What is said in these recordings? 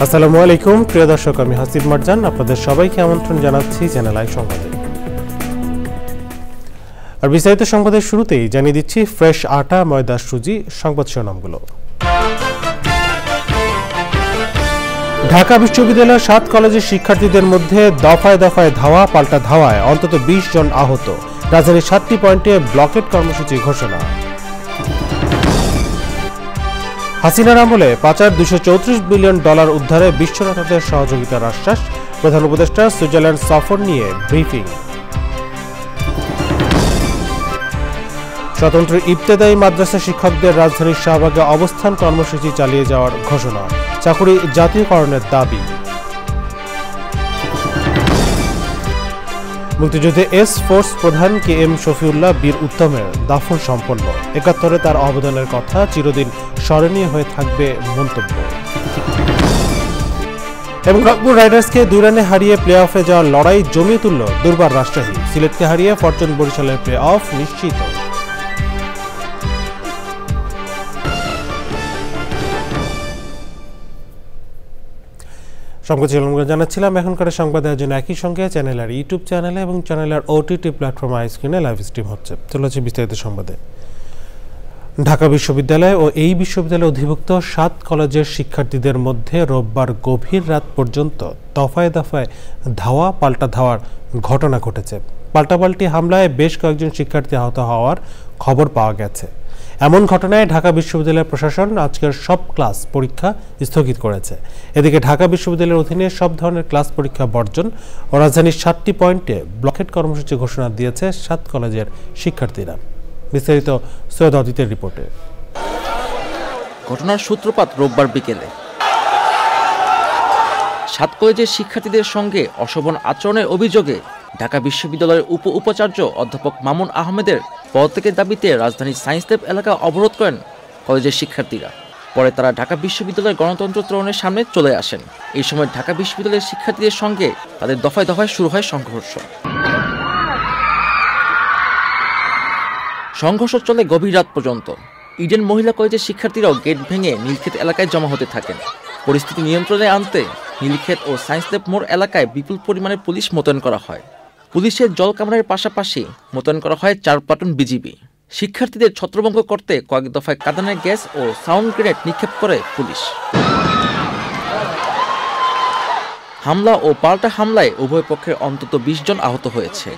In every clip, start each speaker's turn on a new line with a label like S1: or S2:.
S1: আসসালামু আলাইকুম প্রিয় দর্শক, আমি হাসিব মারজান আপনাদের সবাইকে আমন্ত্রণ জানাচ্ছি চ্যানেল আই সংবাদে। আর বিস্তারিত সংবাদের শুরুতেই জানিয়ে দিচ্ছি ফ্রেশ আটা, ময়দা, সুজি সংবাদ শিরোনামগুলো। ঢাকা বিশ্ববিদ্যালয়ের 7 কলেজের শিক্ষার্থীদের মধ্যে দফায় দফায় ধাওয়া পাল্টা ধাওয়ায় অন্তত 20 জন আহত। রাজধানীর 7টি পয়েন্টে ব্লকেট কর্মসূচি ঘোষণা। হাসিনার আমলে পাচার $234 বিলিয়ন উদ্ধারে বিশ্ব নেতাদের সহযোগিতার আশ্বাস। প্রধান উপদেষ্টা সুইজারল্যান্ড সফর নিয়ে ব্রিফিং। স্বতন্ত্র ইবতেদায়ী মাদ্রাসা শিক্ষকদের রাজধানীর শাহবাগে অবস্থান কর্মসূচি চালিয়ে যাওয়ার ঘোষণা। চাকুরি জাতীয়করণের দাবি। মুক্তিযুদ্ধে এস ফোর্স প্রধান KM শফিউল্লাহ বীর উত্তমের দাফন সম্পন্ন। ৭১-এ তার অবদানের কথা চিরদিন স্মরণীয় হয়ে থাকবে মন্তব্য। এবং রংপুর রাইডার্সকে 2 রানে হারিয়ে প্লে অফে যাওয়ার লড়াই জমিয়ে তুলল দুর্বার রাজশাহী। সিলেটকে হারিয়ে ফরচুন বরিশালের প্লে অফ নিশ্চিত। সংবাদ শিরোনামগুলো জানাচ্ছিলাম। এখনকার সংবাদ দেওয়ার জন্য একই সঙ্গে চ্যানেলের ইউটিউব চ্যানেলে এবং চ্যানেলের OTT প্ল্যাটফর্ম আইস্ক্রিনে লাইভ স্ট্রিম হচ্ছে। চলেছে বিস্তারিত সংবাদে। ঢাকা বিশ্ববিদ্যালয় ও এই বিশ্ববিদ্যালয়ে অধিভুক্ত 7 কলেজের শিক্ষার্থীদের মধ্যে রোববার গভীর রাত পর্যন্ত দফায় দফায় ধাওয়া পাল্টা ধাওয়ার ঘটনা ঘটেছে। পাল্টাপাল্টি হামলায় বেশ কয়েকজন শিক্ষার্থী আহত হওয়ার খবর পাওয়া গেছে। এমন ঘটনায় ঢাকা বিশ্ববিদ্যালয়ের প্রশাসন আজকের সব ক্লাস পরীক্ষা স্থগিত করেছে। এদিকে ঢাকা বিশ্ববিদ্যালয়ের অধীনে সব ধরনের ক্লাস পরীক্ষা বর্জন ও রাজধানীর 7টি পয়েন্টে ব্লকেট কর্মসূচি ঘোষণা দিয়েছে 7 কলেজের শিক্ষার্থীরা। বিস্তারিত সৈয়দ অদিতের রিপোর্টে।
S2: ঘটনার সূত্রপাত রোববার বিকেলে 7 কলেজের শিক্ষার্থীদের সঙ্গে অশোভন আচরণের অভিযোগে ঢাকা বিশ্ববিদ্যালয়ের উপাচার্য অধ্যাপক মামুন আহমেদের পদত্যাগের দাবিতে রাজধানীর সায়েন্স ল্যাব এলাকা অবরোধ করেন কলেজের শিক্ষার্থীরা। পরে তারা ঢাকা বিশ্ববিদ্যালয়ের গণতন্ত্র তোরণের সামনে চলে আসেন। এই সময় ঢাকা বিশ্ববিদ্যালয়ের শিক্ষার্থীদের সঙ্গে তাদের দফায় দফায় শুরু হয় সংঘর্ষ চলে গভীর রাত পর্যন্ত। ইডেন মহিলা কলেজের শিক্ষার্থীরাও গেট ভেঙে নীলক্ষেত এলাকায় জমা হতে থাকেন। পরিস্থিতি নিয়ন্ত্রণে আনতে নীলক্ষেত ও সায়েন্স ল্যাব মোড় এলাকায় বিপুল পরিমাণে পুলিশ মোতায়েন করা হয়। পুলিশের জলকামানের পাশাপাশি মোতায়েন করা হয় 4 প্লাটুন বিজিবি। শিক্ষার্থীদের ছত্রভঙ্গ করতে কয়েক দফায় কাঁদানের গ্যাস ও সাউন্ড গ্রেনেড নিক্ষেপ করে পুলিশ। হামলা ও পাল্টা হামলায় উভয় পক্ষের অন্তত 20 জন আহত হয়েছে।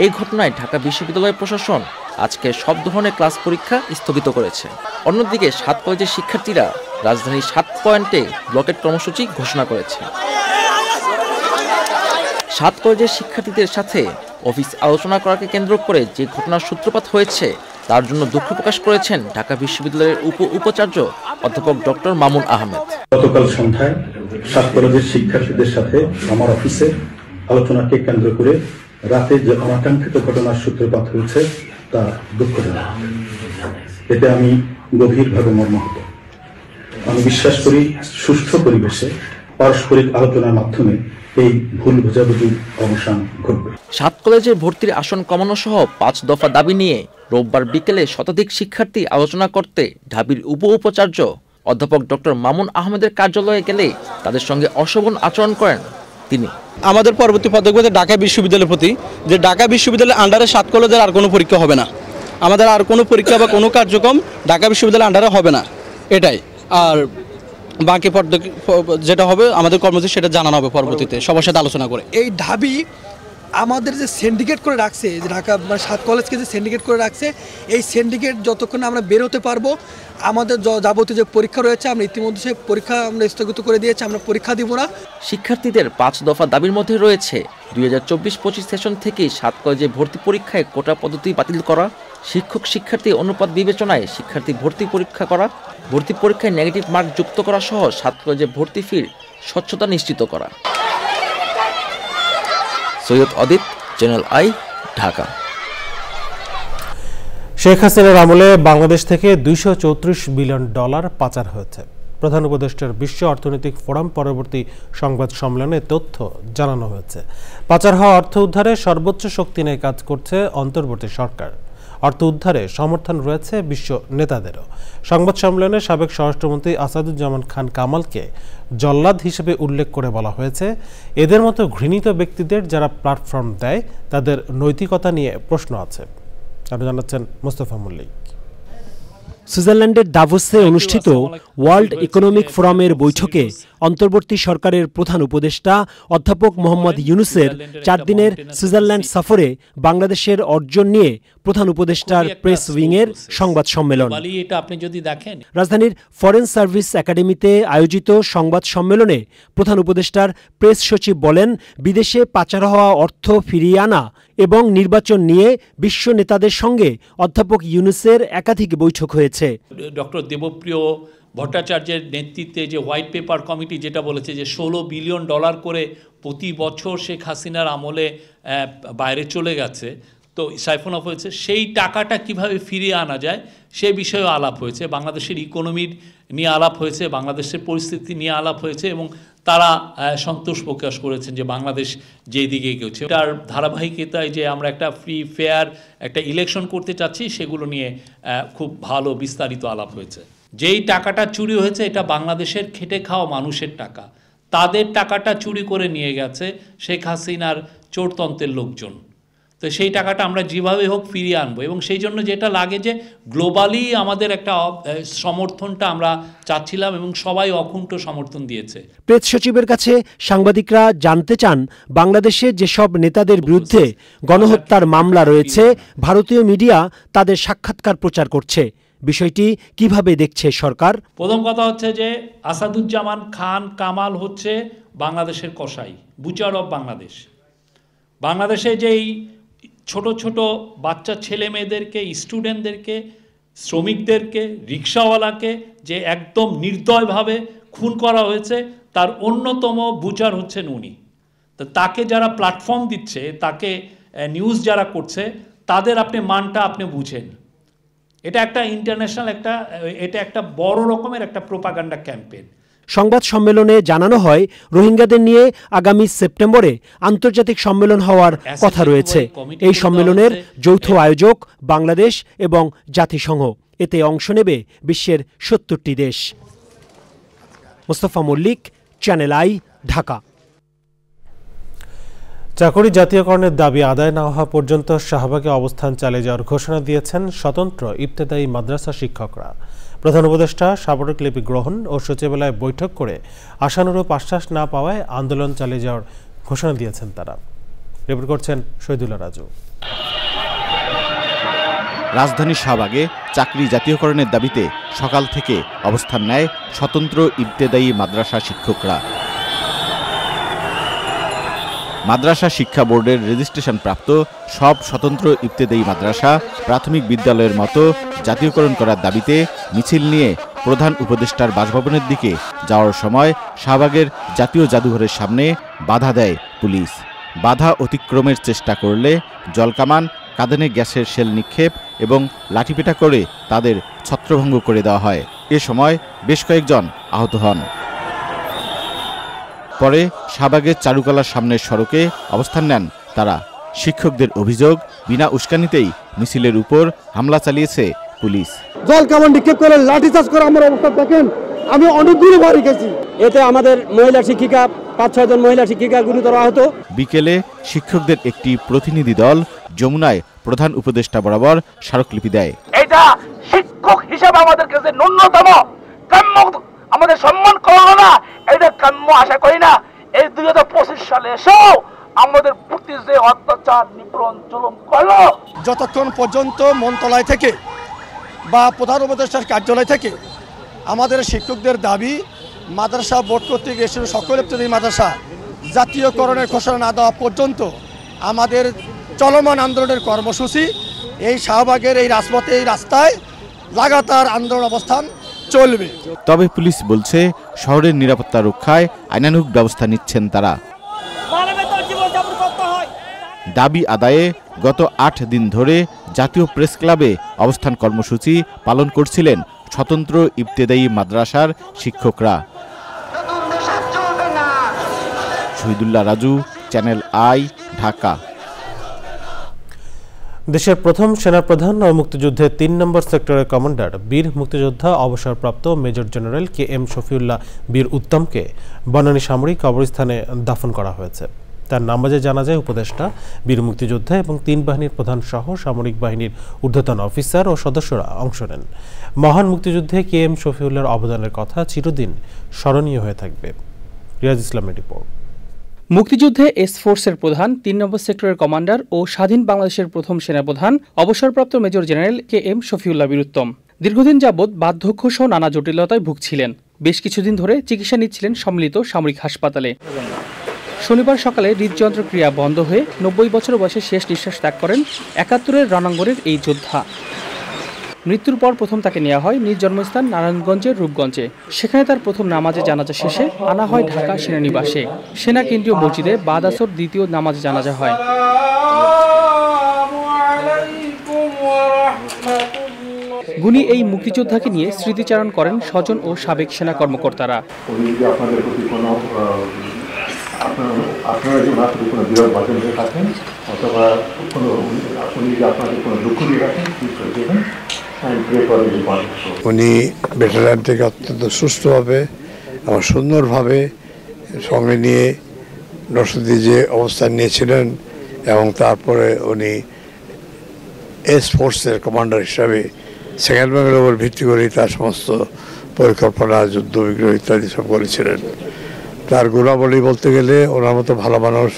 S2: এই ঘটনায় ঢাকা বিশ্ববিদ্যালয়ের প্রশাসন আজকে সব ধরনের ক্লাস পরীক্ষা স্থগিত করেছে। অন্যদিকে 7 কলেজের শিক্ষার্থীরা রাজধানীর 7 পয়েন্টে ব্লকেট কর্মসূচি ঘোষণা করেছে। 7 কলেজের শিক্ষার্থীদের সাথে অফিস আলোচনা করাকে কেন্দ্র করে যে ঘটনার সূত্রপাত হয়েছে তার জন্য দুঃখ প্রকাশ করেছেন ঢাকা বিশ্ববিদ্যালয়ের উপাচার্য অধ্যাপক ডক্টর মামুন আহমেদ।
S3: গতকাল সন্ধ্যায় 7 কলেজের শিক্ষার্থীদের সাথে আমার অফিসে আলোচনাকে কেন্দ্র করে রাতে যে অনাকাঙ্ক্ষিত ঘটনার সূত্রপাত হয়েছে তা দুঃখজনক। এতে আমি গভীরভাবে মর্মাহত। আমি বিশ্বাস করি সুষ্ঠু পরিবেশে পারস্পরিক আলোচনার মাধ্যমে এই ভুল বোঝাবুঝির অবসান ঘটবে।
S2: 7 কলেজের ভর্তির আসন কমানো সহ 5 দফা দাবি নিয়ে রোববার বিকেলে শতাধিক শিক্ষার্থী আলোচনা করতে ঢাবির উপাচার্য অধ্যাপক ডক্টর মামুন আহমেদের কার্যালয়ে গেলে তাদের সঙ্গে অশোভন আচরণ করেন তিনি।
S4: আমাদের পরবর্তী পদক্ষেপ ঢাকা বিশ্ববিদ্যালয়ের প্রতি যে ঢাকা বিশ্ববিদ্যালয়ের আন্ডারে 7 কলেজের আর কোনো পরীক্ষা হবে না। আমাদের আর কোনো পরীক্ষা বা কোনো কার্যক্রম ঢাকা বিশ্ববিদ্যালয়ের আন্ডারে হবে না, এটাই। আর বাকি যেটা হবে আমাদের কর্মসূচি সেটা জানানো হবে পরবর্তীতে সবার সাথে আলোচনা করে।
S5: এই ঢাবি আমাদের যে সিন্ডিকেট করে রাখছে, যে ঢাকা 7 কলেজকে যে সিন্ডিকেট করে রাখছে, এই সিন্ডিকেট যতক্ষণ আমরা বের হতে পারবো, আমাদের যাবতীয় যে পরীক্ষা রয়েছে আমরা ইতিমধ্যে সেই পরীক্ষা আমরা স্থগিত করে দিয়েছি, আমরা পরীক্ষা দিব না।
S2: শিক্ষার্থীদের 5 দফা দাবির মধ্যে রয়েছে 2024-25 সেশন থেকে 7 কলেজে ভর্তি পরীক্ষায় কোটা পদ্ধতি বাতিল করা, শিক্ষক শিক্ষার্থী অনুপাত বিবেচনায় শিক্ষার্থী ভর্তি পরীক্ষা করা, ভর্তি পরীক্ষায় নেগেটিভ মার্ক যুক্ত করা সহ 7 কলেজে ভর্তি ফির স্বচ্ছতা নিশ্চিত করা। সৈয়দ অদিত, চ্যানেল আই, ঢাকা।
S1: শেখ হাসিনার আমলে বাংলাদেশ থেকে $234 বিলিয়ন পাচার হয়েছে। প্রধান উপদেষ্টার বিশ্ব অর্থনৈতিক ফোরাম পরবর্তী সংবাদ সম্মেলনে তথ্য জানানো হয়েছে। পাচার হওয়া অর্থ উদ্ধারে সর্বোচ্চ শক্তি নিয়ে কাজ করছে অন্তর্বর্তী সরকার। অর্থ উদ্ধারে সমর্থন রয়েছে বিশ্ব নেতাদেরও। সংবাদ সম্মেলনে সাবেক স্বরাষ্ট্রমন্ত্রী আসাদুজ্জামান খান কামালকে জল্লাদ হিসেবে উল্লেখ করে বলা হয়েছে, এদের মতো ঘৃণিত ব্যক্তিদের যারা প্ল্যাটফর্ম দেয় তাদের নৈতিকতা নিয়ে প্রশ্ন আছে। আরো জানাচ্ছেন মোস্তফা মল্লিক।
S6: সুইজারল্যান্ডের দাভোসে অনুষ্ঠিত ওয়ার্ল্ড ইকোনমিক ফোরামের বৈঠকে অন্তর্বর্তী সরকারের প্রধান উপদেষ্টা অধ্যাপক মোহাম্মদ ইউনুসের 4 দিনের সুইজারল্যান্ড সফরে বাংলাদেশের অর্জন নিয়ে প্রধান উপদেষ্টার প্রেস উইংয়ের সংবাদ সম্মেলন। রাজধানীর ফরেন সার্ভিস একাডেমিতে আয়োজিত সংবাদ সম্মেলনে প্রধান উপদেষ্টার প্রেস সচিব বলেন, বিদেশে পাচার হওয়া অর্থ ফিরিয়ে আনা এবং নির্বাচন নিয়ে বিশ্ব নেতাদের সঙ্গে অধ্যাপক ইউনুসের একাধিক বৈঠক হয়েছে।
S7: ডক্টর দেবপ্রিয় ভট্টাচার্যের নেতৃত্বে যে হোয়াইট পেপার কমিটি যেটা বলেছে যে $16 বিলিয়ন করে প্রতি বছর শেখ হাসিনার আমলে বাইরে চলে গেছে, তো সাইফন অফ হয়েছে, সেই টাকাটা কিভাবে ফিরিয়ে আনা যায় সে বিষয়েও আলাপ হয়েছে। বাংলাদেশের ইকোনমির নিয়ে আলাপ হয়েছে, বাংলাদেশের পরিস্থিতি নিয়ে আলাপ হয়েছে এবং তারা সন্তোষ প্রকাশ করেছেন যে বাংলাদেশ যেই দিকে এগোচ্ছে তার ধারাবাহিকতায় যে আমরা একটা ফ্রি ফেয়ার একটা ইলেকশন করতে চাচ্ছি সেগুলো নিয়ে খুব ভালো বিস্তারিত আলাপ হয়েছে। যেই টাকাটা চুরি হয়েছে এটা বাংলাদেশের খেটে খাওয়া মানুষের টাকা, তাদের টাকাটা চুরি করে নিয়ে গেছে শেখ হাসিনার চোরতন্ত্রের লোকজন। তো সেই টাকাটা আমরা যেভাবে হোক ফিরিয়ে আনবো এবং সেই জন্য যেটা লাগে যে গ্লোবালি আমাদের একটা সমর্থনটা আমরা চাচ্ছিলাম এবং সবাই অকুণ্ঠ সমর্থন দিয়েছে।
S6: প্রেস সচিবের কাছে সাংবাদিকরা জানতে চান, বাংলাদেশে যেসব নেতাদের বিরুদ্ধে গণহত্যার মামলা রয়েছে ভারতীয় মিডিয়া তাদের সাক্ষাৎকার প্রচার করছে, বিষয়টি কিভাবে দেখছে সরকার?
S7: প্রথম কথা হচ্ছে যে আসাদুজ্জামান খান কামাল হচ্ছে বাংলাদেশের কসাই, বুচার অফ বাংলাদেশ। বাংলাদেশে যেই ছোট ছোট বাচ্চা ছেলে মেয়েদেরকে, স্টুডেন্টদেরকে, শ্রমিকদেরকে, রিক্সাওয়ালাকে যে একদম নির্দয়ভাবে খুন করা হয়েছে তার অন্যতম বুচার হচ্ছেন উনি। তো তাকে যারা প্ল্যাটফর্ম দিচ্ছে, তাকে নিউজ যারা করছে, তাদের আপনি মানটা আপনি বুঝেন। এটা একটা ইন্টারন্যাশনাল এটা একটা বড় রকমের একটা প্রোপাগান্ডা ক্যাম্পেইন।
S6: সংবাদ সম্মেলনে জানানো হয়, রোহিঙ্গাদের নিয়ে আগামী সেপ্টেম্বরে আন্তর্জাতিক সম্মেলন হওয়ার কথা রয়েছে। এই সম্মেলনের যৌথ আয়োজক বাংলাদেশ এবং জাতিসংঘ। এতে অংশ নেবে বিশ্বের 70টি দেশ। Mostafa Mallik, channel I, Dhaka.
S1: চাকরি জাতীয়করণের দাবি আদায় না হওয়া পর্যন্ত শাহবাগে অবস্থান চালিয়ে যাওয়ার ঘোষণা দিয়েছেন স্বতন্ত্র ইবতেদায়ী মাদ্রাসা শিক্ষকরা। প্রধান উপদেষ্টা স্মারকলিপি গ্রহণ ও সচিবালয়ে বৈঠক করে আশানুরূপ আশ্বাস না পাওয়ায় আন্দোলন চালিয়ে যাওয়ার ঘোষণা দিয়েছেন তারা। রিপোর্ট করছেন শহীদুল্লাহ রাজু।
S8: রাজধানীর শাহবাগে চাকরি জাতীয়করণের দাবিতে সকাল থেকে অবস্থান নেয় স্বতন্ত্র ইবতেদায়ী মাদ্রাসা শিক্ষকরা। মাদ্রাসা শিক্ষা বোর্ডের রেজিস্ট্রেশন প্রাপ্ত সব স্বতন্ত্র ইবতেদায়ী মাদ্রাসা প্রাথমিক বিদ্যালয়ের মতো জাতীয়করণ করার দাবিতে মিছিল নিয়ে প্রধান উপদেষ্টার বাসভবনের দিকে যাওয়ার সময় শাহবাগের জাতীয় জাদুঘরের সামনে বাধা দেয় পুলিশ। বাধা অতিক্রমের চেষ্টা করলে জলকামান, কাঁদানে গ্যাসের শেল নিক্ষেপ এবং লাঠিপেটা করে তাদের ছত্রভঙ্গ করে দেওয়া হয়। এ সময় বেশ কয়েকজন আহত হন। পরে শাহবাগের চারুকলার সামনের সড়কে অবস্থান নেন তারা। শিক্ষকদের অভিযোগ, বিনা উস্কানিতেই মিছিলের উপর হামলা চালিয়েছে পুলিশ।
S9: জল কামান নিক্ষেপ করে লাঠিচার্জ করে আমার অবস্থা দেখেন, আমি অনেক দূরে বাড়ি গেছি। এতে আমাদের মহিলা শিক্ষিকা 5-6 জন মহিলা শিক্ষিকা গুরুতর আহত।
S8: বিকেলে শিক্ষকদের একটি প্রতিনিধি দল যমুনায় প্রধান উপদেষ্টা বরাবর স্মারকলিপি দেয়।
S10: এটা শিক্ষক হিসেবে আমাদের কাছে ন্যূনতম কাম্য, আমাদের সম্মান করলো না, এটা কাম্য আশা করি না। এই 2025 সালে এসেও আমাদের প্রতি যে অত্যাচার, নিপীড়ন, জুলুম করলো,
S5: যতক্ষণ পর্যন্ত মন্ত্রণালয় থেকে বা প্রধান উপদেষ্টার কার্যালয় থেকে আমাদের শিক্ষকদের দাবি মাদ্রাসা বোর্ড কর্তৃক এসে সকল ইবতেদায়ী মাদ্রাসা জাতীয়করণের ঘোষণা না দেওয়া পর্যন্ত আমাদের চলমান আন্দোলনের কর্মসূচি এই শাহবাগের এই রাজপথে, এই রাস্তায় লাগাতার আন্দোলন অবস্থান চলবে।
S8: তবে পুলিশ বলছে শহরের নিরাপত্তা রক্ষায় আইনানুগ ব্যবস্থা নিচ্ছেন তারা। দাবি আদায়ে গত 8 দিন ধরে জাতীয় প্রেস ক্লাবে অবস্থান কর্মসূচি পালন করছিলেন স্বতন্ত্র ইবতেদায়ী মাদ্রাসার শিক্ষকরা। Shahidullah Raju, channel I, Dhaka.
S1: দেশের প্রথম সেনাপ্রধান ও মুক্তিযুদ্ধের ৩ নম্বর সেক্টরের কমান্ডার বীর মুক্তিযোদ্ধা অবসরপ্রাপ্ত মেজর জেনারেল KM শফিউল্লাহ বীর উত্তমকে বনানী সামরিক কবরস্থানে দাফন করা হয়েছে। তার নামাজে জানাজায় উপদেষ্টা, বীর মুক্তিযোদ্ধা এবং ৩ বাহিনীর প্রধান সহ সামরিক বাহিনীর ঊর্ধ্বতন অফিসার ও সদস্যরা অংশ নেন। মহান মুক্তিযুদ্ধে KM শফিউল্লাহর অবদানের কথা চিরদিন স্মরণীয় হয়ে থাকবে। রিয়াজ ইসলামের রিপোর্ট।
S11: মুক্তিযুদ্ধে এস ফোর্সের প্রধান, ৩ নম্বর সেক্টরের কমান্ডার ও স্বাধীন বাংলাদেশের প্রথম সেনাপ্রধান অবসরপ্রাপ্ত মেজর জেনারেল KM শফিউল্লাহ বীর উত্তম দীর্ঘদিন যাবৎ বার্ধক্য সহ নানা জটিলতায় ভুগছিলেন। বেশ কিছুদিন ধরে চিকিৎসা নিচ্ছিলেন সম্মিলিত সামরিক হাসপাতালে। শনিবার সকালে হৃদযন্ত্রক্রিয়া বন্ধ হয়ে ৯০ বছর বয়সে শেষ নিঃশ্বাস ত্যাগ করেন ৭১-এর রণাঙ্গনের এই যোদ্ধা। মৃত্যুর পর প্রথম তাকে নেওয়া হয় নিজ জন্মস্থান নারায়ণগঞ্জের রূপগঞ্জে। সেখানে তার প্রথম নামাজে জানাজা শেষে আনা হয় ঢাকা সেনানিবাসে। সেনা কেন্দ্রীয় মসজিদে বাদ আসর দ্বিতীয় নামাজে জানাজা হয়। গুণী এই মুক্তিযোদ্ধাকে নিয়ে স্মৃতিচারণ করেন স্বজন ও সাবেক সেনা কর্মকর্তারা।
S12: আপনারা যদি মাত্র কোনো বিরোধ বাজন হয়ে থাকেন অথবা উনি যদি আপনাদের কোনো দুঃখ দিয়ে রাখেন দেবেন।
S13: উনি ভেটারান থেকে অত্যন্ত সুষ্ঠুভাবে এবং সুন্দরভাবে সঙ্গে নিয়ে নরসিংদী যে অবস্থান নিয়েছিলেন এবং তারপরে উনি এস ফোর্সের কমান্ডার হিসাবে সেকেন্ড ব্যাঙ্গের উপর ভিত্তি করে তার সমস্ত পরিকল্পনা, যুদ্ধ বিগ্রহ ইত্যাদি সব করেছিলেন। তার গুণাবলী বলতে গেলে ওনার মতো ভালো মানুষ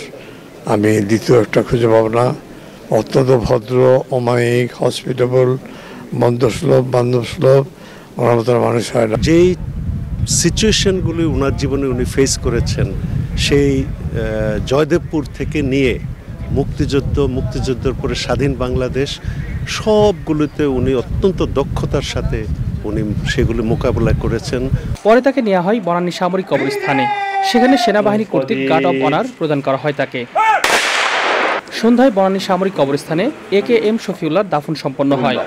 S13: আমি দ্বিতীয় একটা খুঁজে পাব না। অত্যন্ত ভদ্র, অমায়িক, হসপিটেবল, বন্ধুসুলভ, বান্ধবসুলভ, ওনার মতো মানুষ হয় না।
S14: যেই সিচুয়েশনগুলি ওনার জীবনে উনি ফেস করেছেন, সেই জয়দেবপুর থেকে নিয়ে মুক্তিযুদ্ধের পরে স্বাধীন বাংলাদেশ, সবগুলোতে উনি অত্যন্ত দক্ষতার সাথে উনি সেগুলি মোকাবেলা করেছেন।
S11: পরে তাকে নেওয়া হয় বনানী সামরিক কবরস্থানে। সেখানে সেনাবাহিনী কর্তৃক গার্ড অব অনার প্রদান করা হয় তাকে। সন্ধ্যায় বনানী সামরিক কবরস্থানে KM শফিউল্লাহর দাফন সম্পন্ন হয়।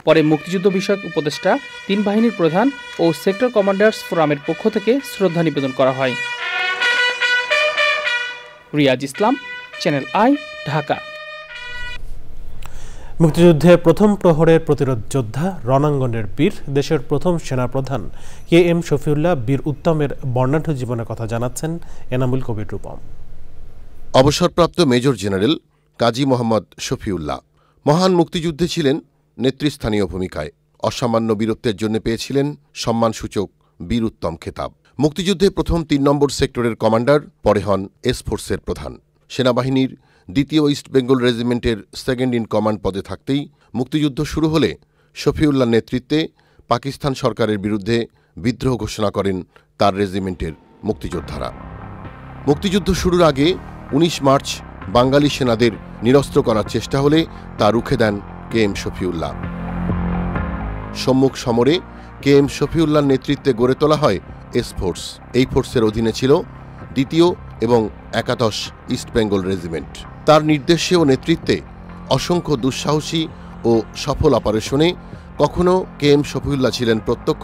S11: পরে মুক্তিযুদ্ধ বিষয়ক উপদেষ্টা, ৩ বাহিনীর প্রধান ও সেক্টর কমান্ডার্স ফোরামের পক্ষ থেকে শ্রদ্ধা নিবেদন করা হয়। রিয়াজ ইসলাম, চ্যানেল আই, ঢাকা।
S1: মুক্তিযুদ্ধে প্রথম প্রহরের প্রতিরোধ যোদ্ধা, রণাঙ্গনের বীর, দেশের প্রথম সেনাপ্রধান KM শফিউল্লাহ বীর উত্তমের বর্ণাঢ্য জীবনের কথা জানাচ্ছেন এনামুল কবির রূপম।
S15: অবসরপ্রাপ্ত মেজর জেনারেল কাজী মোহাম্মদ শফিউল্লাহ মহান মুক্তিযুদ্ধে ছিলেন নেতৃস্থানীয় ভূমিকায়। অসামান্য বীরত্বের জন্য পেয়েছিলেন সম্মানসূচক বীর উত্তম খেতাব। মুক্তিযুদ্ধে প্রথম ৩ নম্বর সেক্টরের কমান্ডার, পরে হন এস ফোর্সের প্রধান। সেনাবাহিনীর ২য় ইস্ট বেঙ্গল রেজিমেন্টের সেকেন্ড ইন কমান্ড পদে থাকতেই মুক্তিযুদ্ধ শুরু হলে শফিউল্লাহর নেতৃত্বে পাকিস্তান সরকারের বিরুদ্ধে বিদ্রোহ ঘোষণা করেন তার রেজিমেন্টের মুক্তিযোদ্ধারা। মুক্তিযুদ্ধ শুরুর আগে ১৯ মার্চ বাঙালি সেনাদের নিরস্ত্র করার চেষ্টা হলে তা রুখে দেন KM শফিউল্লাহ। সম্মুখ সমরে KM শফিউল্লাহর নেতৃত্বে গড়ে তোলা হয় এস ফোর্স। এই ফোর্সের অধীনে ছিল ২য় এবং ১১ ইস্ট বেঙ্গল রেজিমেন্ট। তার নির্দেশে ও নেতৃত্বে অসংখ্য দুঃসাহসী ও সফল অপারেশনে কখনো KM শফিউল্লাহ ছিলেন প্রত্যক্ষ,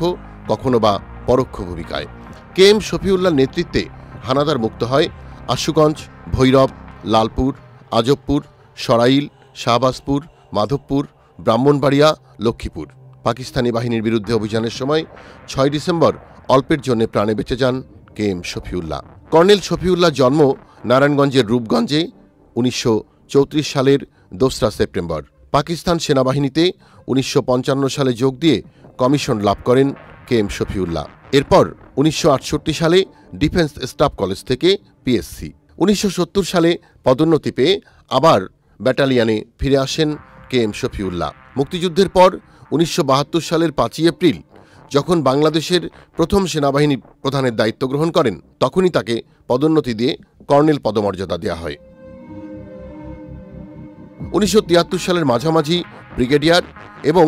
S15: কখনো বা পরোক্ষ ভূমিকায়। KM শফিউল্লাহর নেতৃত্বে হানাদার মুক্ত হয় আশুগঞ্জ, ভৈরব, লালপুর, আজবপুর, সরাইল, শাহবাজপুর, মাধবপুর, ব্রাহ্মণবাড়িয়া, লক্ষ্মীপুর। পাকিস্তানি বাহিনীর বিরুদ্ধে অভিযানের সময় ৬ ডিসেম্বর অল্পের জন্য প্রাণে বেঁচে যান KM শফিউল্লাহ। কর্নেল শফিউল্লাহ জন্ম নারায়ণগঞ্জের রূপগঞ্জে ১৯৩৪ সালের ২রা সেপ্টেম্বর। পাকিস্তান সেনাবাহিনীতে ১৯৫৫ সালে যোগ দিয়ে কমিশন লাভ করেন KM শফিউল্লাহ। এরপর ১৯৬৮ সালে ডিফেন্স স্টাফ কলেজ থেকে PSc। ১৯৭০ সালে পদোন্নতি পেয়ে আবার ব্যাটালিয়নে ফিরে আসেন KM শফিউল্লাহ। মুক্তিযুদ্ধের পর ১৯৭২ সালের ৫ই এপ্রিল যখন বাংলাদেশের প্রথম সেনাবাহিনী প্রধানের দায়িত্ব গ্রহণ করেন, তখনই তাকে পদোন্নতি দিয়ে কর্নেল পদমর্যাদা দেওয়া হয়। ১৯৭৩ সালের মাঝামাঝি ব্রিগেডিয়ার এবং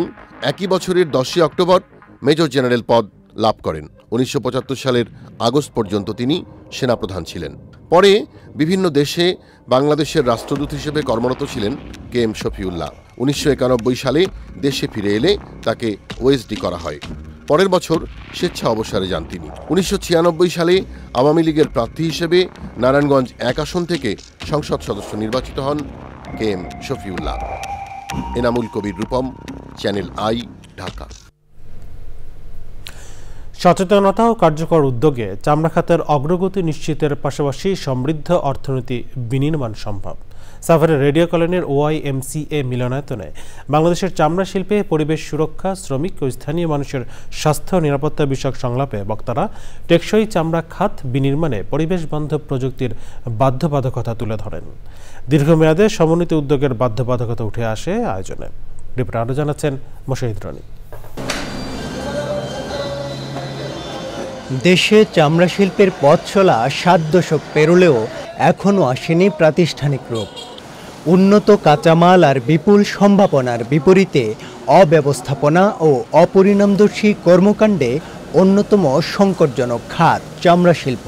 S15: একই বছরের ১০ অক্টোবর মেজর জেনারেল পদ লাভ করেন। ১৯৭৫ সালের আগস্ট পর্যন্ত তিনি সেনাপ্রধান ছিলেন। পরে বিভিন্ন দেশে বাংলাদেশের রাষ্ট্রদূত হিসেবে কর্মরত ছিলেন KM শফিউল্লাহ। ১৯৯১ সালে দেশে ফিরে এলে তাকে OSD করা হয়। পরের বছর স্বেচ্ছা অবসরে যান তিনি। ১৯৯৬ সালে আওয়ামী লীগের প্রার্থী হিসেবে নারায়ণগঞ্জ ১ আসন থেকে সংসদ সদস্য নির্বাচিত হন K M Shafiullah. Enamul Kabir Rupam, channel I, Dhaka.
S1: সচেতনতা ও কার্যকর উদ্যোগে চামড়া খাতের অগ্রগতি নিশ্চিতের পাশাপাশি সমৃদ্ধ অর্থনীতি বিনির্মাণ সম্ভব। সাভারের রেডিও কলোনির OIMCA মিলনায়তনে বাংলাদেশের চামড়া শিল্পে পরিবেশ সুরক্ষা, শ্রমিক ও স্থানীয় মানুষের স্বাস্থ্য নিরাপত্তা বিষয়ক সংলাপে বক্তারা টেকসই চামড়া খাত বিনির্মাণে পরিবেশ বান্ধব প্রযুক্তির বাধ্যবাধকতা তুলে ধরেন। দীর্ঘমেয়াদে সমন্বিত উদ্যোগের বাধ্যবাধকতা উঠে আসে আয়োজনে। রিপোর্ট আরও জানাচ্ছেন মোশাহিদ রনি।
S16: দেশে চামড়া শিল্পের পথ চলা 7 দশক পেরোলেও এখনও আসেনি প্রাতিষ্ঠানিক রূপ। উন্নত কাঁচামাল আর বিপুল সম্ভাবনার বিপরীতে অব্যবস্থাপনা ও অপরিণামদর্শী কর্মকাণ্ডে অন্যতম সংকটজনক খাত চামড়া শিল্প।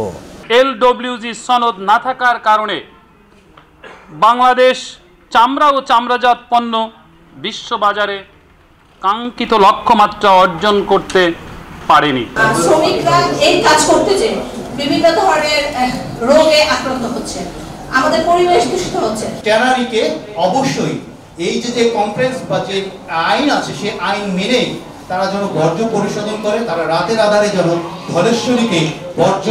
S17: LWG সনদ না থাকার কারণে বাংলাদেশ চামড়া ও চামড়াজাত পণ্য বিশ্ববাজারে কাঙ্ক্ষিত লক্ষ্যমাত্রা অর্জন করতে পারেনি।
S18: শ্রমিকরা এই কাজ করতে যে বিভিন্ন ধরনের রোগে আক্রান্ত হচ্ছে, আমাদের পরিবেশ দূষিত হচ্ছে।
S19: ট্যানারিকে অবশ্যই এই যে কনফারেন্স বা যে আইন আছে সেই আইন মেনে তারা যেন বর্জ্য পরিশোধন করে, তারা রাতের আধারে যেন ধলেশ্বরীকে বর্জ্য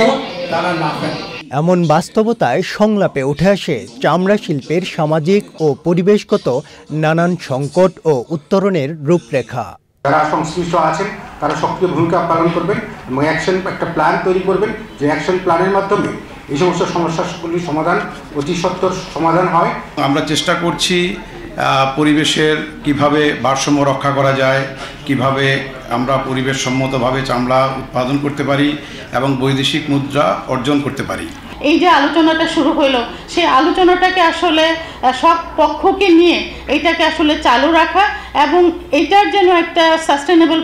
S19: তারা না ফেলে।
S16: এমন বাস্তবতায় সংলাপে উঠে আসে চামড়া শিল্পের সামাজিক ও পরিবেশগত নানান সংকট ও উত্তরণের রূপরেখা।
S20: যারা সংশ্লিষ্ট আছেন তারা সক্রিয় ভূমিকা পালন করবেন এবং একটা প্ল্যান তৈরি করবেন, যে অ্যাকশন প্ল্যানের মাধ্যমে এই সমস্ত সমস্যাগুলির সমাধান অতি সত্বর সমাধান হয়।
S21: আমরা চেষ্টা করছি পরিবেশের কিভাবে ভারসাম্য রক্ষা করা যায়, কিভাবে আমরা পরিবেশ সম্মতভাবে চামড়া উৎপাদন করতে পারি এবং বৈদেশিক মুদ্রা অর্জন করতে পারি।
S22: এই যে আলোচনাটা শুরু হলো, সেই আলোচনাটাকে আসলে সব পক্ষকে নিয়ে এইটাকে আসলে চালু রাখা এবং এটার যেন একটা সাস্টেনেবল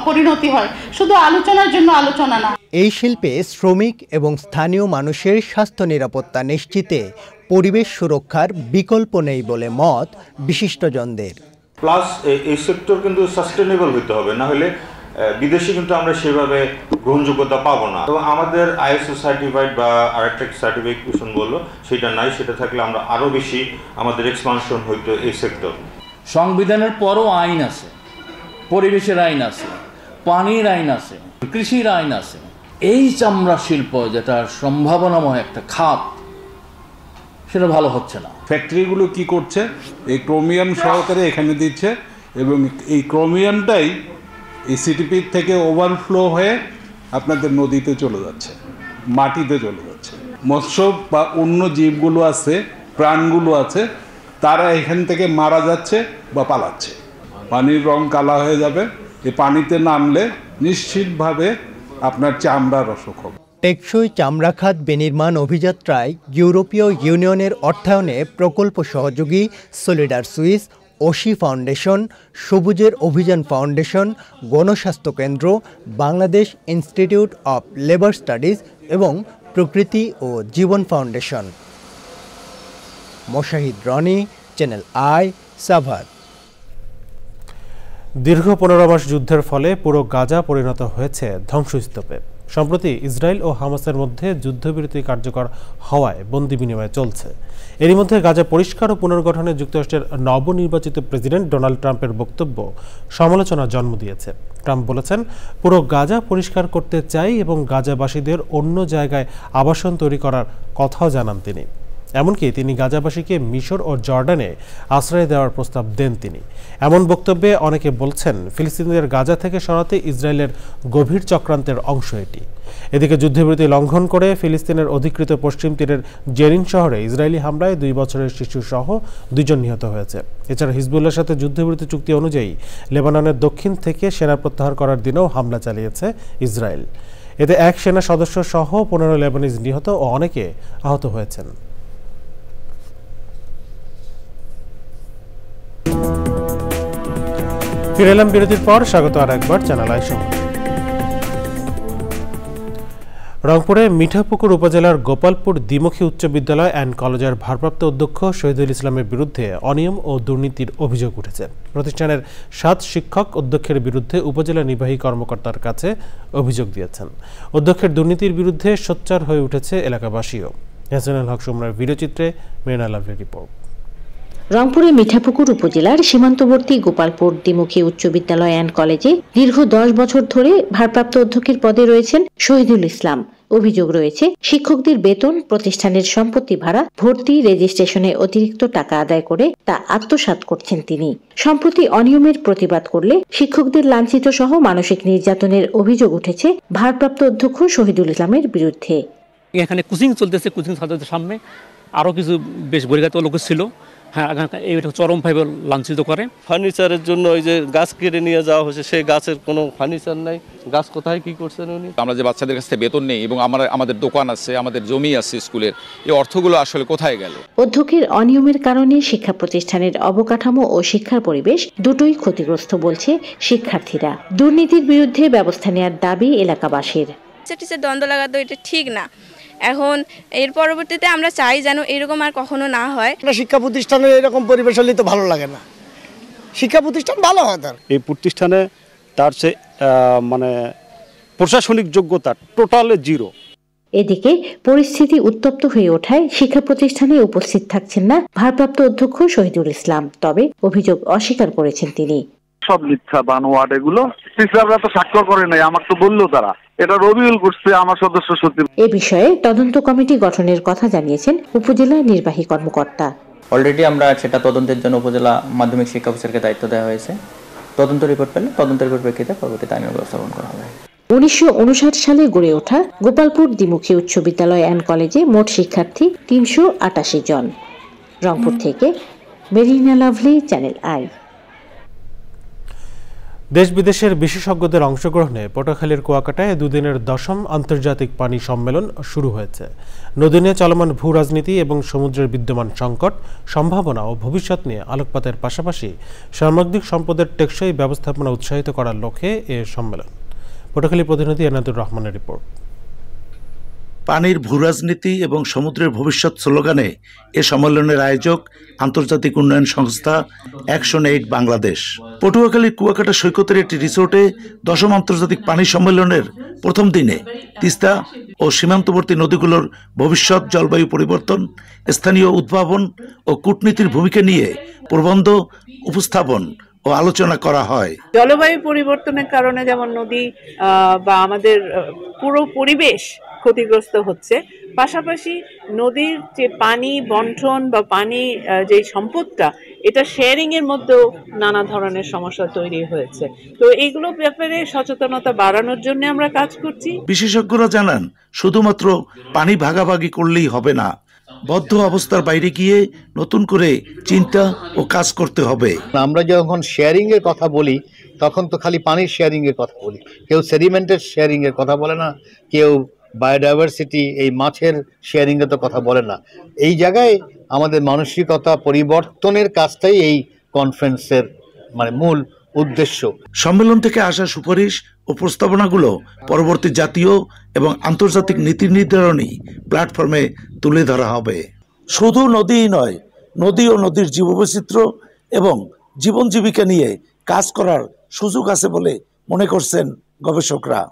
S22: পরিণতি হয়, শুধু আলোচনার জন্য আলোচনা না।
S16: এই শিল্পে শ্রমিক এবং স্থানীয় মানুষের স্বাস্থ্য নিরাপত্তা নিশ্চিতে পরিবেশ সুরক্ষার বিকল্প নেই বলে মত বিশিষ্টজনদের।
S23: প্লাস এই সেক্টর কিন্তু সাস্টেনেবল হতে হবে, না হলে বিদেশে কিন্তু আমরা সেভাবে গ্রহণযোগ্যতা পাবো না। তো আমাদের ISO সার্টিফাইড বা আরেকটা সার্টিফিকেশন বললো সেটা নাই, সেটা থাকলে আমরা আরও বেশি আমাদের এক্সপানশন হইতো এই সেক্টর।
S7: সংবিধানের পরও আইন আছে, পরিবেশের আইন আছে, পানির আইন আছে, কৃষির আইন আছে। এই চামড়া শিল্প যেটা সম্ভাবনাময় একটা খাত, সেটা ভালো হচ্ছে না।
S24: ফ্যাক্টরিগুলো কি করছে, এই ক্রোমিয়াম সহকারে এখানে দিচ্ছে এবং এই ক্রোমিয়ামটাই এই সিটিপি থেকে ওভারফ্লো হয়ে আপনাদের নদীতে চলে যাচ্ছে, মাটিতে চলে যাচ্ছে। মৎস্য বা অন্য জীবগুলো আছে, প্রাণগুলো আছে, তারা এখান থেকে মারা যাচ্ছে বা পালাচ্ছে। পানির রং কালা হয়ে যাবে, এই পানিতে নামলে নিশ্চিতভাবে আপনার চামড়ার অসুখ হবে।
S16: টেকসই চামড়া খাত বিনির্মাণ অভিযাত্রায় ইউরোপীয় ইউনিয়নের অর্থায়নে প্রকল্প সহযোগী সলিডার সুইস, ওশি ফাউন্ডেশন, সবুজের অভিযান ফাউন্ডেশন, গণস্বাস্থ্য কেন্দ্র, Bangladesh institute of labour studies এবং প্রকৃতি ও জীবন foundation. Moshahid Roni, channel I, Savar.
S1: দীর্ঘ 15 মাস যুদ্ধের ফলে পুরো গাজা পরিণত হয়েছে ধ্বংসস্তূপে। সম্প্রতি ইসরায়েল ও হামাসের মধ্যে যুদ্ধবিরতি কার্যকর হওয়ায় বন্দি বিনিময় চলছে। এরই মধ্যে গাজা পরিষ্কার ও পুনর্গঠনে যুক্তরাষ্ট্রের নবনির্বাচিত প্রেসিডেন্ট ডোনাল্ড ট্রাম্পের বক্তব্য সমালোচনার জন্ম দিয়েছে। ট্রাম্প বলেছেন, পুরো গাজা পরিষ্কার করতে চাই এবং গাজাবাসীদের অন্য জায়গায় আবাসন তৈরি করার কথাও জানান তিনি। এমনকি তিনি গাজাবাসীকে মিশর ও জর্ডানে আশ্রয় দেওয়ার প্রস্তাব দেন তিনি। এমন বক্তব্যে অনেকে বলছেন, ফিলিস্তিনিদের গাজা থেকে সরাতে ইসরায়েলের গভীর চক্রান্তের অংশ এটি। এদিকে যুদ্ধবিরতি লঙ্ঘন করে ফিলিস্তিনের অধিকৃত পশ্চিম তীরের জেরিন শহরে ইসরায়েলি হামলায় 2 বছরের শিশু সহ 2 জন নিহত হয়েছে। এছাড়া হিজবুল্লাহর সাথে যুদ্ধবিরতি চুক্তি অনুযায়ী লেবাননের দক্ষিণ থেকে সেনা প্রত্যাহার করার দিনেও হামলা চালিয়েছে ইসরায়েল। এতে 1 সেনা সদস্য সহ 15 লেবানিজ নিহত ও অনেকে আহত হয়েছেন। ফিরে এলাম বিরতির পর, স্বাগত আর একবার চ্যানেল আই সংবাদে। রংপুরে মিঠাপুকুর উপজেলার গোপালপুর দ্বিমুখী উচ্চ বিদ্যালয় অ্যান্ড কলেজের ভারপ্রাপ্ত অধ্যক্ষ শহীদুল ইসলামের বিরুদ্ধে অনিয়ম ও দুর্নীতির অভিযোগ উঠেছে। প্রতিষ্ঠানের 7 শিক্ষক অধ্যক্ষের বিরুদ্ধে উপজেলা নির্বাহী কর্মকর্তার কাছে অভিযোগ দিয়েছেন। অধ্যক্ষের দুর্নীতির বিরুদ্ধে সোচ্চার হয়ে উঠেছে এলাকাবাসীও। হাসানুল হক সুমনার ভিডিওচিত্রে মেরিনা লাভলির রিপোর্ট।
S2: রংপুরের মিঠাপুকুর উপজেলার সীমান্তবর্তী গোপালপুর দ্বিমুখী উচ্চ বিদ্যালয় অ্যান্ড কলেজে দীর্ঘ 10 বছর ধরে ভারপ্রাপ্ত অধ্যক্ষের পদে রয়েছেন শহীদুল ইসলাম। অভিযোগ রয়েছে শিক্ষকদের বেতন, প্রতিষ্ঠানের সম্পত্তি ভাড়া, ভর্তি, রেজিস্ট্রেশনে অতিরিক্ত টাকা আদায় করে তা আত্মসাৎ করছেন তিনি। সম্প্রতি অনিয়মের প্রতিবাদ করলে শিক্ষকদের লাঞ্ছিত সহ মানসিক নির্যাতনের অভিযোগ উঠেছে ভারপ্রাপ্ত অধ্যক্ষ শহীদুল ইসলামের বিরুদ্ধে।
S3: এখানে কোচিং চলতেছে, কোচিং ছাত্রদের সামনে আরো কিছু বেশ বহিরাগত লোক ছিল, হ্যাঁ এটা চরমভাবে লাঞ্ছিত করে।
S4: ফার্নিচারের জন্য ওই যে গাছ কেটে নিয়ে যাওয়া হয়েছে, সেই গাছের কোনো ফার্নিচার নাই, গাছ কোথায় কি করছেন উনি।
S6: আমরা যে বাচ্চাদের কাছ থেকে বেতন নেই এবং আমাদের দোকান আছে, আমাদের জমি আছে স্কুলের, এই অর্থগুলো আসলে কোথায় গেল?
S2: অধ্যক্ষের অনিয়মের কারণে শিক্ষা প্রতিষ্ঠানের অবকাঠামো ও শিক্ষার পরিবেশ দুটোই ক্ষতিগ্রস্ত বলছে শিক্ষার্থীরা। দুর্নীতির বিরুদ্ধে ব্যবস্থা নেওয়ার দাবি এলাকাবাসীর।
S25: টিচার দ্বন্দ্ব লাগাতো এটা ঠিক না। এখন এর পরবর্তীতে আমরা চাই যেন এরকম আর কখনো না হয়।
S26: শিক্ষা প্রতিষ্ঠানে এরকম পরিবেশ হলে তো ভালো লাগে না। শিক্ষা প্রতিষ্ঠান ভালো হয়, তার
S27: এই প্রতিষ্ঠানে তার সে মানে প্রশাসনিক যোগ্যতা টোটালে জিরো।
S2: এদিকে পরিস্থিতি উত্তপ্ত হয়ে ওঠায় শিক্ষা প্রতিষ্ঠানে উপস্থিত থাকছেন না ভারপ্রাপ্ত অধ্যক্ষ শহীদুল ইসলাম। তবে অভিযোগ অস্বীকার করেছেন তিনি।
S28: সব মিথ্যা বানোয়াট, এগুলো টিচাররা তো স্বাক্ষর করে নাই, আমাকে তো বললো তারা এটা রবিউল করছে আমার সদস্য সচিব।
S2: এ বিষয়ে তদন্ত কমিটি গঠনের কথা জানিয়েছেন উপজেলা নির্বাহী কর্মকর্তা।
S29: অলরেডি আমরা সেটা তদন্তের জন্য উপজেলা মাধ্যমিক শিক্ষা অফিসারকে দায়িত্ব দেওয়া হয়েছে। তদন্ত রিপোর্ট পেলে তদন্ত রিপোর্ট প্রেক্ষিতে পরবর্তীতে আইনের ব্যবস্থা গ্রহণ করা হবে। 1959 সালে গড়ে ওঠা গোপালপুর দ্বিমুখী উচ্চ বিদ্যালয় অ্যান্ড কলেজে মোট শিক্ষার্থী 388 জন। রংপুর থেকে মেরিনা লাভলি, চ্যানেল আই।
S1: দেশ বিদেশের বিশেষজ্ঞদের অংশগ্রহণে পটুয়াখালীর কুয়াকাটায় দুদিনের 10ম আন্তর্জাতিক পানি সম্মেলন শুরু হয়েছে। নদী নিয়ে চলমান ভূ রাজনীতি এবং সমুদ্রের বিদ্যমান সংকট, সম্ভাবনা ও ভবিষ্যৎ নিয়ে আলোকপাতের পাশাপাশি সামুদ্রিক সম্পদের টেকসই ব্যবস্থাপনা উৎসাহিত করার লক্ষ্যে এ সম্মেলন। পটুয়াখালী প্রতিনিধি এনাদুর রহমানের রিপোর্ট।
S30: পানির ভূরাজনীতি এবং সমুদ্রের ভবিষ্যৎ স্লোগানে এ সম্মেলনের আয়োজক আন্তর্জাতিক উন্নয়ন সংস্থা অ্যাকশন এইড বাংলাদেশ। পটুয়াখালীর কুয়াকাটা সৈকতের একটি রিসোর্টে 10ম আন্তর্জাতিক পানি সম্মেলনের প্রথম দিনে তিস্তা ও সীমান্তবর্তী নদীগুলোর ভবিষ্যৎ, জলবায়ু পরিবর্তন, স্থানীয় উদ্ভাবন ও কূটনীতির ভূমিকা নিয়ে প্রবন্ধ উপস্থাপন ও আলোচনা করা হয়।
S31: জলবায়ু পরিবর্তনের কারণে যেমন নদী বা আমাদের পুরো পরিবেশ ক্ষতিগ্রস্ত হচ্ছে, পাশাপাশি নদীর যে পানি বন্টন বা পানি যে সম্পদটা, এটা শেয়ারিং এর মধ্যেও নানা ধরনের সমস্যা তৈরি হয়েছে। তো এইগুলো ব্যাপারে সচেতনতা বাড়ানোর জন্য আমরা কাজ করছি।
S30: বিশেষজ্ঞরা জানান, শুধুমাত্র পানি ভাগাভাগি করলেই হবে না, বদ্ধ অবস্থার বাইরে গিয়ে নতুন করে চিন্তা ও কাজ করতে হবে।
S32: আমরা যখন শেয়ারিং এর কথা বলি তখন তো খালি পানির শেয়ারিং এর কথা বলি, কেউ সেডিমেন্টের শেয়ারিং এর কথা বলে না, কেউ বায়োডাইভার্সিটি এই মাছের শেয়ারিং এর তো কথা বলে না। এই জায়গায় আমাদের মানসিকতা পরিবর্তনের কাজটাই এই কনফারেন্সের মানে মূল উদ্দেশ্য।
S30: সম্মেলন থেকে আসা সুপারিশ ও প্রস্তাবনাগুলো পরবর্তী জাতীয় এবং আন্তর্জাতিক নীতি নির্ধারণী প্ল্যাটফর্মে তুলে ধরা হবে। শুধু নদীই নয়, নদী ও নদীর জীববৈচিত্র্য এবং জীবন জীবিকা নিয়ে কাজ করার সুযোগ আছে বলে মনে করছেন গবেষকরা।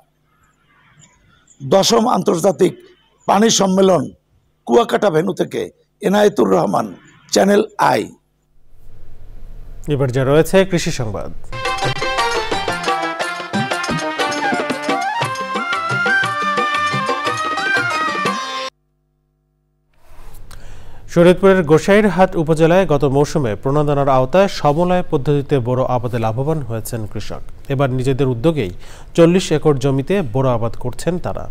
S30: 10ম আন্তর্জাতিক পানি সম্মেলন কুয়াকাটা ভেন্যু থেকে এনায়েতুর রহমান, চ্যানেল আই।
S1: এবার যা রয়েছে কৃষি সংবাদ। শরীয়তপুরের গোসাইরহাট উপজেলায় গত মৌসুমে প্রণোদনার আওতায় সমলয় পদ্ধতিতে বোরো আবাদে লাভবান হয়েছেন কৃষক। এবার নিজেদের উদ্যোগেই 40 একর জমিতে বোরো আবাদ করছেন তারা।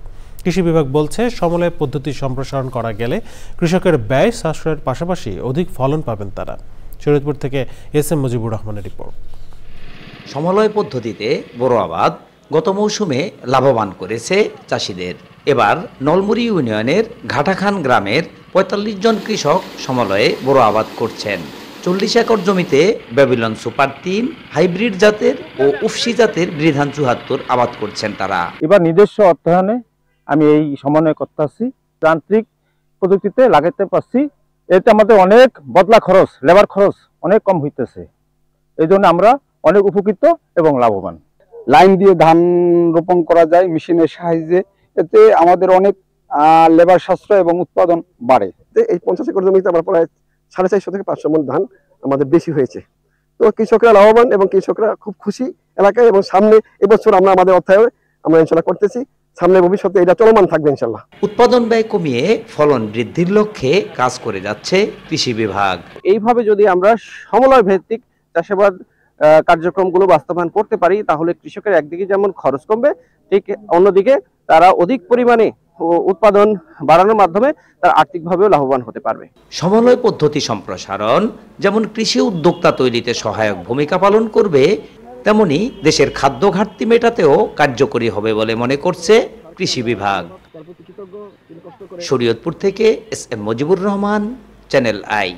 S1: কৃষি বিভাগ বলছে, সমলয় পদ্ধতি সম্প্রসারণ করা গেলে কৃষকের ব্যয় সাশ্রয়ের পাশাপাশি অধিক ফলন পাবেন তারা। শরীয়তপুর থেকে এস এম মুজিবুর রহমানের রিপোর্ট।
S33: সমলয় পদ্ধতিতে বোরো আবাদ গত মৌসুমে লাভবান করেছে চাষিদের। এবার নলমুড়ি ইউনিয়নের ঘাটাখান গ্রামের 45 জন কৃষক সমলয়ে বোরো আবাদ করছেন। 40 একর জমিতে ব্যাবিলন সুপার 3 হাইব্রিড জাতের ও উফসি জাতের বৃধান 74 আবাদ করছেন তারা।
S34: এবার নিজস্ব অর্থায়নে আমি এই সমন্বয় করতেছি, যান্ত্রিক প্রযুক্তিতে লাগাইতে পারছি। এতে আমাদের অনেক বদলা খরচ, লেবার খরচ অনেক কম হইতেছে। এই জন্য আমরা অনেক উপকৃত এবং লাভবান।
S35: লাইন দিয়ে ধান রোপণ করা যায় মেশিনের সাহায্যে, এতে আমাদের অনেক লেবার সাশ্রয় এবং উৎপাদন বাড়ে। এই 50 একর জমিতে আমরা প্রায় 450 থেকে 500 মণ ধান
S5: আমাদের বেশি হয়েছে। তো কৃষকরা লাভবান এবং কৃষকরা খুব খুশি এলাকায়, এবং সামনে এবছর আমরা আমাদের অর্থায়নে আমরা ইনশাল্লাহ করতেছি, সামনে ভবিষ্যতে এটা চলমান থাকবে ইনশাল্লাহ।
S33: উৎপাদন ব্যয় কমিয়ে ফলন বৃদ্ধির লক্ষ্যে কাজ করে যাচ্ছে কৃষি বিভাগ।
S34: এইভাবে যদি আমরা সমলয় ভিত্তিক চাষাবাদ কার্যক্রমগুলো বাস্তবায়ন করতে পারি, তাহলে কৃষকের একদিকে যেমন খরচ কমবে, ঠিক অন্যদিকে তারা অধিক পরিমাণে উৎপাদন বাড়ানোর মাধ্যমে তারা আর্থিকভাবেও লাভবান হতে পারবে।
S33: সমলয় পদ্ধতি সম্প্রসারণ যেমন কৃষি উদ্যোক্তা তৈরিতে সহায়ক ভূমিকা পালন করবে, তেমনি দেশের খাদ্য ঘাটতি মেটাতেও কার্যকরী হবে বলে মনে করছে কৃষি বিভাগ। শরীয়তপুর থেকে SM Mojibur Rahman, channel I.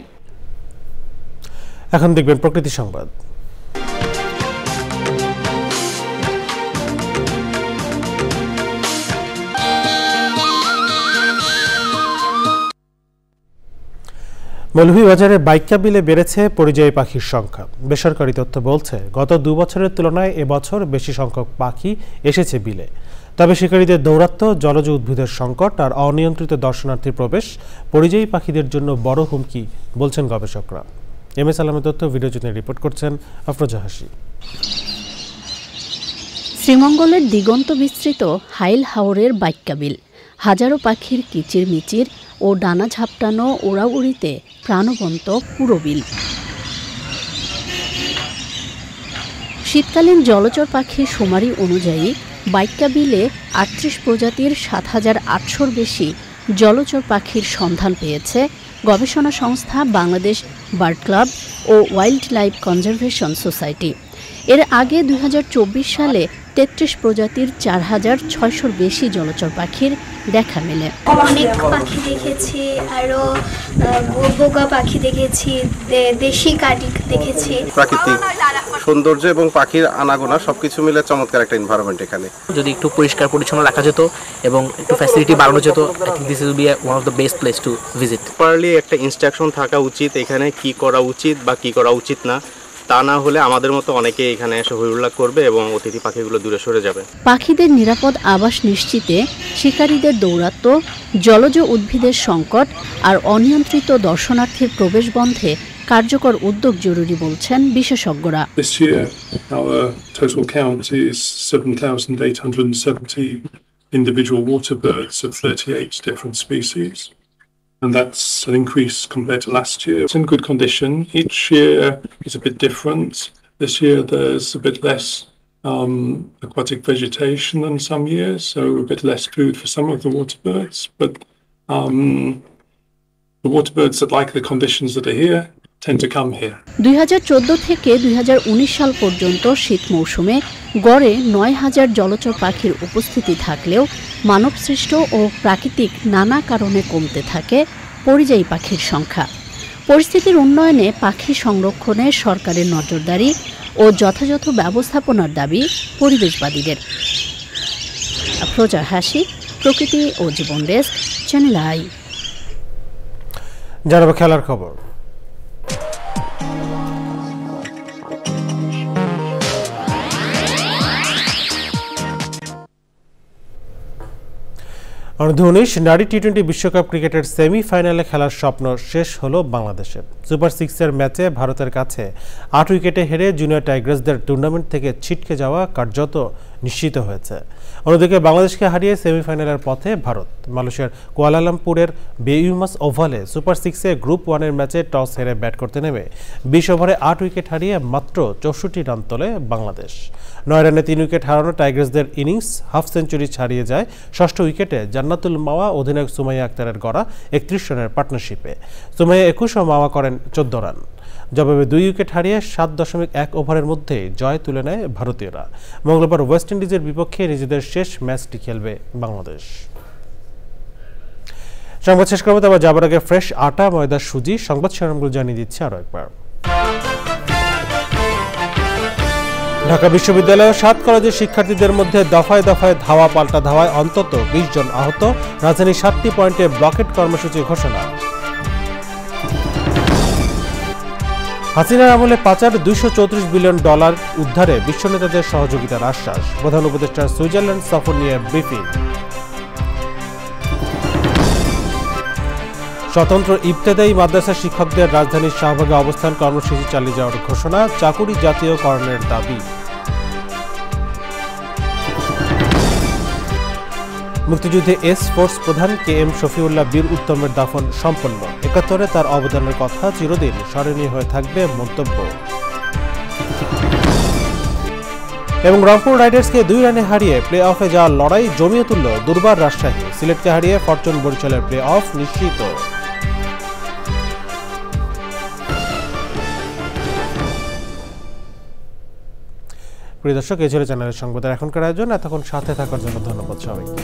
S1: এখন দেখবেন প্রকৃতি সংবাদ। মৌলভীবাজারে বাইক্কা বিলে বেড়েছে পরিযায়ী পাখির সংখ্যা। বেসরকারি তথ্য বলছে গত 2 বছরের তুলনায় এবছর বেশি সংখ্যক পাখি এসেছে বিলে। তবে শিকারীদের দৌরাত্ম্য, জলজ উদ্ভিদের সংকট আর অনিয়ন্ত্রিত দর্শনার্থীর প্রবেশ পরিযায়ী পাখিদের জন্য বড় হুমকি বলছেন গবেষকরা। MS আলমের তথ্য, ভিডিওচিত্রে রিপোর্ট করছেন আফরোজা হাসি।
S8: শ্রীমঙ্গলের দিগন্ত বিস্তৃত হাইল হাওরের বাইক্কা বিল হাজারো পাখির কিচিরমিচির ও ডানা ঝাপটানো ওড়াউড়িতে প্রাণবন্ত পুরো বিল। শীতকালীন জলচর পাখির শুমারি অনুযায়ী বাইক্কা বিলে 38 প্রজাতির 7,800-র বেশি জলচর পাখির সন্ধান পেয়েছে গবেষণা সংস্থা বাংলাদেশ বার্ড ক্লাব ও ওয়াইল্ড লাইফ কনজারভেশন সোসাইটি। এর আগে 2024 সালে 33 প্রজাতির 4,600-র বেশি জলচর পাখির দেখা মেলে।
S9: অনেক পাখি দেখেছি, আরো বোগা পাখি দেখেছি, দেশি কাটিক দেখেছি।
S10: প্রাকৃতিক সৌন্দর্য এবং পাখির আনাগোনা সবকিছু মিলে চমৎকার একটা এনভায়রনমেন্ট এখানে।
S11: যদি একটু পরিষ্কার পরিচ্ছন্ন রাখা যেত এবং একটু ফ্যাসিলিটি বাড়ানো যেত, this will be one of the best place to visit.
S10: Properly একটা ইনস্ট্রাকশন থাকা উচিত এখানে, কি করা উচিত বা কি করা উচিত না। তা না হলে আমাদের মতো অনেকে এখানে এসে হইহুল্লাহ করবে এবং অতিথি পাখিগুলো দূরে সরে যাবে।
S8: পাখিদের নিরাপদ আবাস নিশ্চিতে শিকারীদের দৌরাত্ম্য, জলজ উদ্ভিদের সংকট আর অনিয়ন্ত্রিত দর্শনার্থীর প্রবেশ বন্ধে কার্যকর উদ্যোগ জরুরি বলছেন বিশেষজ্ঞরা।
S12: This year our total count is 7,870 individual water birds of 38 different species. And that's an increase compared to last year. It's in good condition. Each year is a bit different. This year there's a bit less aquatic vegetation than some years, so a bit less food for some of the water birds. But the water birds that like the conditions that are here tend to come here.
S8: 2014 থেকে 2019 সাল পর্যন্ত শীত মৌসুমে গড়ে 9,000 জলচর পাখির উপস্থিতি থাকলেও মানবসৃষ্ট ও প্রাকৃতিক নানা কারণে কমতে থাকে পরিযায়ী পাখির সংখ্যা। পরিস্থিতির উন্নয়নে পাখি সংরক্ষণে সরকারের নজরদারি ও যথাযথ ব্যবস্থাপনার দাবি পরিবেশবাদীদের। আফরোজা হাসি, প্রকৃতি ও জীবন ডেস্ক, চ্যানেল আই।
S1: জানাবো খেলার খবর। অনূর্ধ্ব-19 নারী টি-20 বিশ্বকাপ ক্রিকেটের সেমিফাইনালে খেলার স্বপ্ন শেষ হলো বাংলাদেশের। সুপার 6-এর ম্যাচে ভারতের কাছে 8 উইকেটে হেরে জুনিয়র টাইগার্সদের টুর্নামেন্ট থেকে ছিটকে যাওয়া কার্যত নিশ্চিত হয়েছে। অন্যদিকে বাংলাদেশকে হারিয়ে সেমিফাইনালের পথে ভারত। মালয়েশিয়ার কুয়ালালামপুরের বেইউমাস ওভালে সুপার 6-এ গ্রুপ 1-এর ম্যাচে টস হেরে ব্যাট করতে নেমে 20 ওভারে 8 উইকেট হারিয়ে মাত্র 64 রান তোলে বাংলাদেশ। 9 রানে 3 উইকেট হারানো টাইগার্সদের ইনিংস হাফ সেঞ্চুরি ছাড়িয়ে যায় 6ষ্ঠ উইকেটে জান্নাতুল মাওয়া অধিনায়ক সুমাইয়া আক্তারের গড়া 31 রানের পার্টনারশিপে। সুমাইয়া 21 ও মাওয়া করেন 14 রান। জবাবে 2 উইকেট হারিয়ে 7.1 ওভারের মধ্যে জয় তুলে নেয় ভারতীয়রা। মঙ্গলবার ওয়েস্ট ইন্ডিজের বিপক্ষে নিজেদের শেষ ম্যাচটি খেলবে বাংলাদেশ। সংবাদ শেষ করবো, তবে যাবার আগে ফ্রেশ আটা, ময়দা, সুজি সংবাদ শিরোনামগুলো জানিয়ে দিচ্ছে আরও একবার। ঢাকা বিশ্ববিদ্যালয় 7 কলেজের শিক্ষার্থীদের মধ্যে দফায় দফায় ধাওয়া পাল্টা ধাওয়ায় অন্তত 20 জন আহত। রাজধানীর 7টি পয়েন্টে ব্লকেট কর্মসূচি ঘোষণা। হাসিনার আমলে পাচার $234 বিলিয়ন উদ্ধারে বিশ্ব নেতাদের সহযোগিতার আশ্বাস। প্রধান উপদেষ্টার সুইজারল্যান্ড সফর নিয়ে ব্রিফিং। স্বতন্ত্র ইবতেদায়ী মাদ্রাসা শিক্ষকদের রাজধানীর শাহবাগে অবস্থান কর্মসূচি চালিয়ে যাওয়ার ঘোষণা, চাকুরি জাতীয়করণের দাবি। মুক্তিযুদ্ধে এস ফোর্স প্রধান KM শফিউল্লাহ বীর উত্তমের দাফন সম্পন্ন, ৭১-এ তার অবদানের কথা চিরদিন স্মরণীয় হয়ে থাকবে মন্তব্য। এবং রংপুর রাইডার্সকে 2 রানে হারিয়ে প্লে অফে যাওয়ার লড়াই জমিয়ে তুলল দুর্বার রাজশাহী, সিলেটকে হারিয়ে ফরচুন বরিশালের প্লে অফ নিশ্চিত। প্রিয় দর্শক, এই ছিল চ্যানেলের সংবাদের এখনকার আয়োজন। এতক্ষণ সাথে থাকার জন্য ধন্যবাদ সবাইকে।